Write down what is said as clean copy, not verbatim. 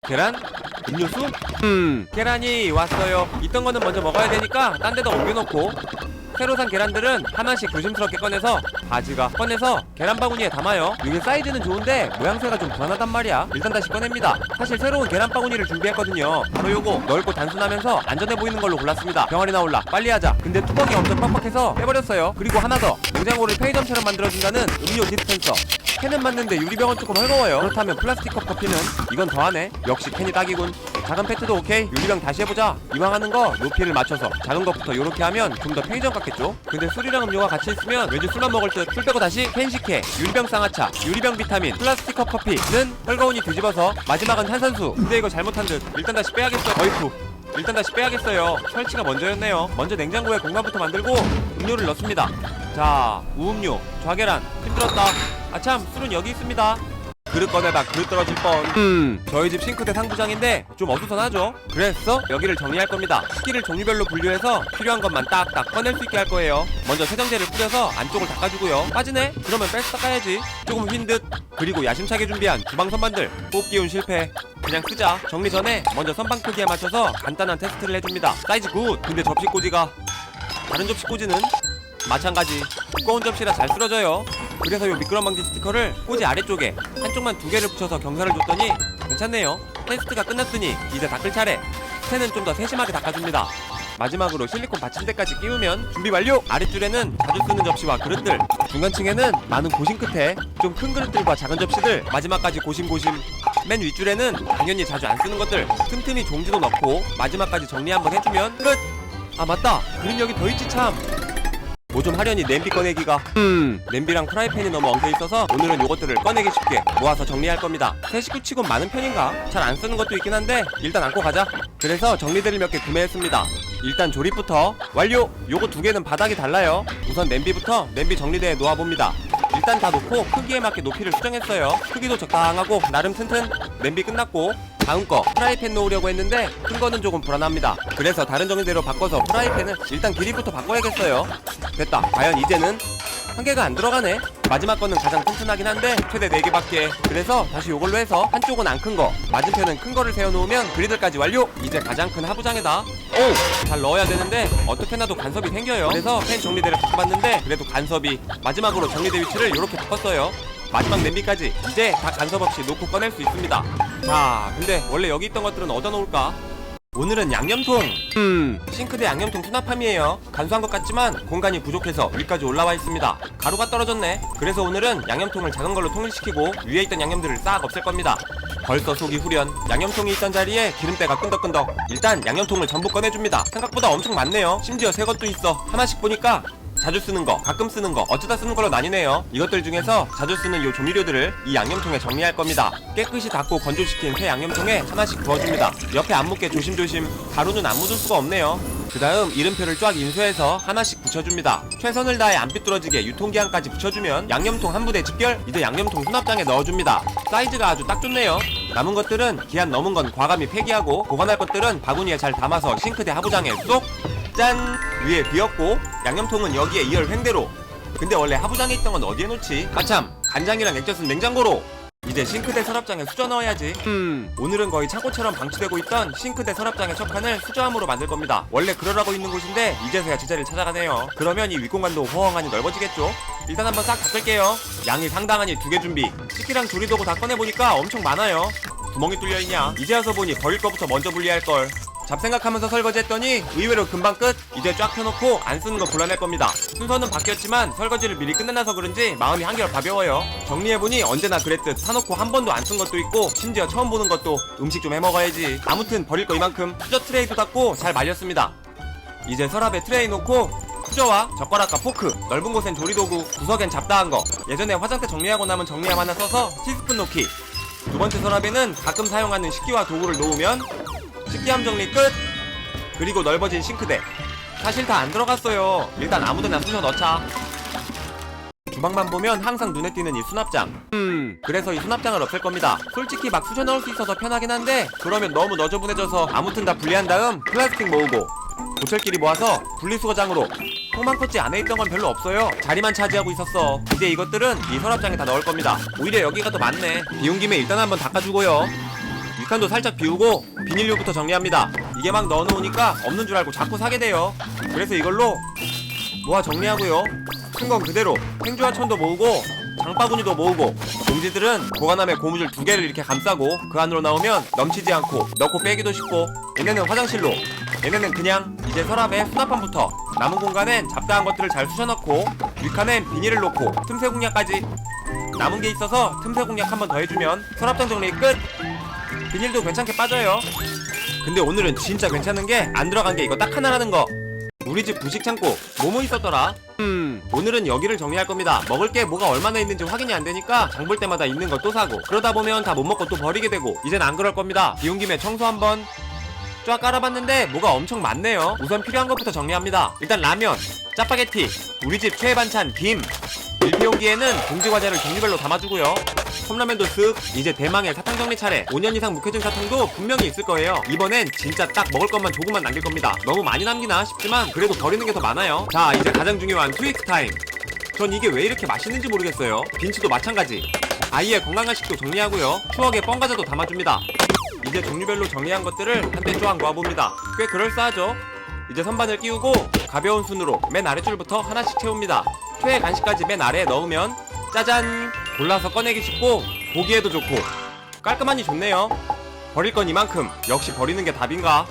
계란? 음료수? 계란이 왔어요. 있던 거는 먼저 먹어야 되니까 딴 데다 옮겨놓고, 새로 산 계란들은 하나씩 조심스럽게 꺼내서 계란 바구니에 담아요. 이게 사이즈는 좋은데 모양새가 좀 불안하단 말이야. 일단 다시 꺼냅니다. 사실 새로운 계란 바구니를 준비했거든요. 바로 요거, 넓고 단순하면서 안전해 보이는 걸로 골랐습니다. 병아리 나올라, 빨리 하자. 근데 뚜껑이 엄청 빡빡해서 빼버렸어요. 그리고 하나 더, 냉장고를 편의점처럼 만들어준다는 음료 디스펜서. 캔은 맞는데 유리병은 조금 헐거워요. 그렇다면 플라스틱 컵 커피는? 이건 더하네. 역시 캔이 딱이군. 작은 페트도 오케이. 유리병 다시 해보자. 이왕 하는 거 높이를 맞춰서 작은 것부터 요렇게 하면 좀 더 편의점 같겠죠? 근데 술이랑 음료가 같이 있으면 왠지 술만 먹을 듯. 술 빼고 다시 캔 식혜, 유리병 쌍화차, 유리병 비타민, 플라스틱 컵 커피는 헐거우니 뒤집어서 마지막은 탄산수. 근데 이거 잘못한 듯. 일단 다시 빼야겠어요. 어이쿠, 일단 다시 빼야겠어요. 설치가 먼저였네요. 먼저 냉장고에 공간부터 만들고 음료를 넣습니다. 자, 우음료, 좌계란. 힘들었다. 아참, 술은 여기 있습니다. 그릇 꺼내다 그릇 떨어질 뻔. 저희 집 싱크대 상부장인데 좀 어수선하죠? 그래서 여기를 정리할 겁니다. 식기를 종류별로 분류해서 필요한 것만 딱딱 꺼낼 수 있게 할 거예요. 먼저 세정제를 뿌려서 안쪽을 닦아주고요. 빠지네? 그러면 빼서 닦아야지. 조금 휜 듯. 그리고 야심차게 준비한 주방 선반들. 뽑기운 실패. 그냥 쓰자. 정리 전에 먼저 선반 크기에 맞춰서 간단한 테스트를 해줍니다. 사이즈 굿! 근데 접시 꽂이가, 다른 접시 꽂이는 마찬가지. 두꺼운 접시라 잘 쓰러져요. 그래서 요 미끄럼 방지 스티커를 꽂이 아래쪽에 한쪽만 2개를 붙여서 경사를 줬더니 괜찮네요. 테스트가 끝났으니 이제 닦을 차례. 스텐은 좀 더 세심하게 닦아줍니다. 마지막으로 실리콘 받침대까지 끼우면 준비 완료! 아랫줄에는 자주 쓰는 접시와 그릇들, 중간층에는 많은 고심 끝에 좀 큰 그릇들과 작은 접시들, 마지막까지 고심고심. 맨 윗줄에는 당연히 자주 안 쓰는 것들, 틈틈이 종지도 넣고 마지막까지 정리 한번 해주면 끝! 아 맞다! 그림 여기 더 있지 참! 뭐 좀 하려니 냄비 꺼내기가 냄비랑 프라이팬이 너무 엉켜 있어서 오늘은 요것들을 꺼내기 쉽게 모아서 정리할 겁니다. 새 식구치곤 많은 편인가? 잘 안 쓰는 것도 있긴 한데 일단 안고 가자. 그래서 정리들을 몇 개 구매했습니다. 일단 조립부터 완료! 요거 2개는 바닥이 달라요. 우선 냄비부터 냄비 정리대에 놓아봅니다. 일단 다 놓고 크기에 맞게 높이를 수정했어요. 크기도 적당하고 나름 튼튼. 냄비 끝났고 다음 거 프라이팬 놓으려고 했는데 큰 거는 조금 불안합니다. 그래서 다른 정리대로 바꿔서 프라이팬은 일단 길이부터 바꿔야겠어요. 됐다. 과연 이제는 한 개가 안 들어가네. 마지막 거는 가장 튼튼하긴 한데 최대 4개밖에. 그래서 다시 요걸로 해서 한쪽은 안 큰 거, 맞은편은 큰 거를 세워놓으면 그리들까지 완료. 이제 가장 큰 하부장에다 오! 잘 넣어야 되는데 어떻게 놔도 간섭이 생겨요. 그래서 펜 정리대를 바꿔봤는데 그래도 간섭이. 마지막으로 정리대 위치를 이렇게 바꿨어요. 마지막 냄비까지 이제 다 간섭 없이 놓고 꺼낼 수 있습니다. 자, 근데 원래 여기 있던 것들은 어디다 놓을까? 오늘은 양념통! 싱크대 양념통 수납함이에요. 간소한 것 같지만 공간이 부족해서 위까지 올라와 있습니다. 가루가 떨어졌네. 그래서 오늘은 양념통을 작은 걸로 통일시키고 위에 있던 양념들을 싹 없앨 겁니다. 벌써 속이 후련. 양념통이 있던 자리에 기름때가 끈덕끈덕. 일단 양념통을 전부 꺼내줍니다. 생각보다 엄청 많네요. 심지어 새 것도 있어. 하나씩 보니까 자주 쓰는 거, 가끔 쓰는 거, 어쩌다 쓰는 걸로 나뉘네요. 이것들 중에서 자주 쓰는 요 조미료들을 이 양념통에 정리할 겁니다. 깨끗이 닦고 건조시킨 새 양념통에 하나씩 부어줍니다. 옆에 안 묻게 조심조심. 가루는 안 묻을 수가 없네요. 그 다음 이름표를 쫙 인쇄해서 하나씩 붙여줍니다. 최선을 다해 안 삐뚤어지게 유통기한까지 붙여주면 양념통 한 부대 집결. 이제 양념통 수납장에 넣어줍니다. 사이즈가 아주 딱 좋네요. 남은 것들은 기한 넘은 건 과감히 폐기하고, 보관할 것들은 바구니에 잘 담아서 싱크대 하부장에 쏙! 짠! 위에 비었고 양념통은 여기에 2열 횡대로. 근데 원래 하부장에 있던 건 어디에 놓지? 아참! 간장이랑 액젓은 냉장고로! 이제 싱크대 서랍장에 수저 넣어야지. 오늘은 거의 창고처럼 방치되고 있던 싱크대 서랍장의 첫 칸을 수저함으로 만들 겁니다. 원래 그러라고 있는 곳인데 이제서야 제자리를 찾아가네요. 그러면 이 윗공간도 허허하니 넓어지겠죠? 일단 한번 싹 닦을게요. 양이 상당하니 2개 준비. 식기랑 조리도구 다 꺼내보니까 엄청 많아요. 구멍이 뚫려있냐? 이제 와서 보니 버릴 거부터 먼저 분리할걸. 잡생각하면서 설거지했더니 의외로 금방 끝. 이제 쫙 펴놓고 안 쓰는 거 골라낼 겁니다. 순서는 바뀌었지만 설거지를 미리 끝내놔서 그런지 마음이 한결 가벼워요. 정리해보니 언제나 그랬듯 사놓고 한 번도 안 쓴 것도 있고 심지어 처음 보는 것도. 음식 좀 해먹어야지. 아무튼 버릴 거 이만큼. 수저 트레이도 닦고 잘 말렸습니다. 이제 서랍에 트레이 놓고 수저와 젓가락과 포크, 넓은 곳엔 조리도구, 구석엔 잡다한 거, 예전에 화장대 정리하고 남은 정리함 하나 써서 티스푼 놓기. 두 번째 서랍에는 가끔 사용하는 식기와 도구를 놓으면 식기함 정리 끝! 그리고 넓어진 싱크대. 사실 다 안 들어갔어요. 일단 아무데나 쑤셔 넣자. 주방만 보면 항상 눈에 띄는 이 수납장. 그래서 이 수납장을 없앨 겁니다. 솔직히 막 쑤셔 넣을 수 있어서 편하긴 한데 그러면 너무 너저분해져서 아무튼 다 분리한 다음 플라스틱 모으고 고철끼리 모아서 분리수거장으로. 통망토지 안에 있던 건 별로 없어요. 자리만 차지하고 있었어. 이제 이것들은 이 서랍장에 다 넣을 겁니다. 오히려 여기가 더 많네. 비운 김에 일단 한번 닦아주고요. 위칸도 살짝 비우고 비닐류부터 정리합니다. 이게 막 넣어놓으니까 없는 줄 알고 자꾸 사게 돼요. 그래서 이걸로 모아 정리하고요. 큰 건 그대로 행주와 천도 모으고 장바구니도 모으고, 봉지들은 보관함에 고무줄 2개를 이렇게 감싸고 그 안으로 나오면 넘치지 않고 넣고 빼기도 쉽고, 얘네는 화장실로, 얘네는 그냥 이제 서랍에 수납함부터 남은 공간엔 잡다한 것들을 잘 쑤셔넣고, 윗칸엔 비닐을 놓고 틈새 공략까지. 남은 게 있어서 틈새 공략 한 번 더 해주면 서랍장 정리 끝! 비닐도 괜찮게 빠져요. 근데 오늘은 진짜 괜찮은 게 안 들어간 게 이거 딱 하나라는 거. 우리 집 부식 창고 뭐뭐 있었더라? 오늘은 여기를 정리할 겁니다. 먹을 게 뭐가 얼마나 있는지 확인이 안 되니까 장 볼 때마다 있는 거 또 사고, 그러다 보면 다 못 먹고 또 버리게 되고, 이젠 안 그럴 겁니다. 비온 김에 청소 한번 쫙 깔아봤는데 뭐가 엄청 많네요. 우선 필요한 것부터 정리합니다. 일단 라면, 짜파게티, 우리 집 최애 반찬 김, 일회용기에는 봉지 과자를 종류별로 담아주고요. 컵라면도 쓱. 이제 대망의 사탕 정리 차례. 5년 이상 묵혀진 사탕도 분명히 있을 거예요. 이번엔 진짜 딱 먹을 것만 조금만 남길 겁니다. 너무 많이 남기나 싶지만 그래도 버리는 게 더 많아요. 자, 이제 가장 중요한 트윅스 타임. 전 이게 왜 이렇게 맛있는지 모르겠어요. 빈치도 마찬가지. 아이의 건강한 식도 정리하고요. 추억의 뻥과자도 담아줍니다. 이제 종류별로 정리한 것들을 한데 쫙 모아봅니다. 꽤 그럴싸하죠? 이제 선반을 끼우고 가벼운 순으로 맨 아래줄부터 하나씩 채웁니다. 최애 간식까지 맨 아래에 넣으면 짜잔! 골라서 꺼내기 쉽고 보기에도 좋고 깔끔하니 좋네요. 버릴 건 이만큼. 역시 버리는 게 답인가?